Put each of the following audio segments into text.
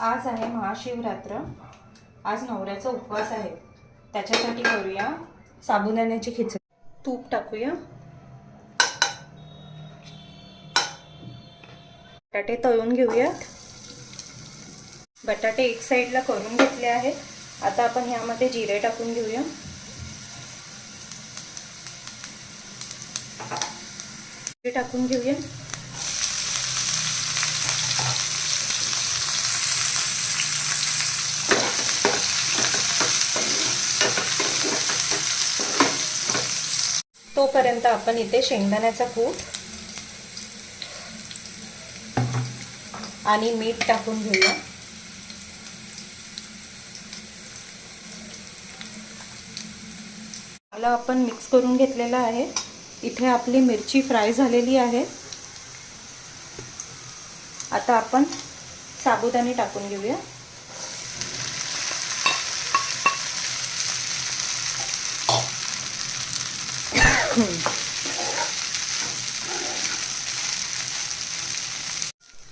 आज आहे महाशिवरात्र। आज नवऱ्याचा उपवास आहे, त्याच्यासाठी करूया साबुदाण्याची खिचडी। तूप टाकूया, बटाटे तळून घेऊयात। बटाटे एक साईडला करून घेतले आहेत। आता आपण यामध्ये जिरे टाकून घेऊया। जिरे टाकून घेऊया। तोपर्यंत आपण इथे शेंगदाण्याचा कूट आणि मीठ टाकून घेऊया। मला आपण मिक्स करून घेतलेला आहे। इथे आपली मिरची फ्राय झालेली आहे। आता आपण साबुदाणे टाकून घेऊया।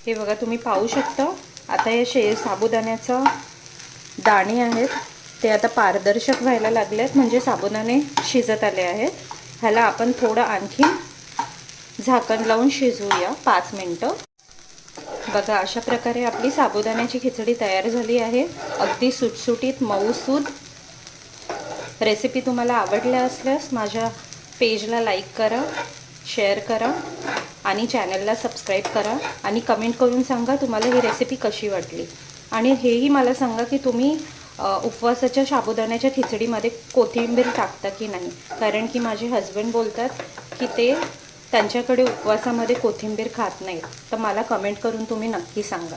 हे बघा, तुम्ही पाहू शकता आता हे साबुदाण्याचा दाणे आहेत ते आता पारदर्शक व्हायला लागलेत, म्हणजे साबुदाणे शिजत आले आहेत। ह्याला आपण थोडं आणखी झाकण लावून शिजवूया 5 मिनिटं। बघा, अशा प्रकारे आपली साबुदाण्याची खिचडी तयार झाली आहे। अगदी सुटसुटीत मऊसूद। रेसिपी तुम्हाला आवडल्या असल्यास माझ्या पेजला लाईक करा, शेअर करा आणि चॅनलला सबस्क्राईब करा आणि कमेंट करून सांगा तुम्हाला ही रेसिपी कशी वाटली। आणि हेही मला सांगा की तुम्ही उपवासाच्या साबुदाण्याच्या खिचडीमध्ये कोथिंबीर टाकता की नाही, कारण की माझे हस्बंड बोलतात की ते त्यांच्याकडे उपवासामध्ये कोथिंबीर खात नाहीत। तर मला कमेंट करून तुम्ही नक्की सांगा।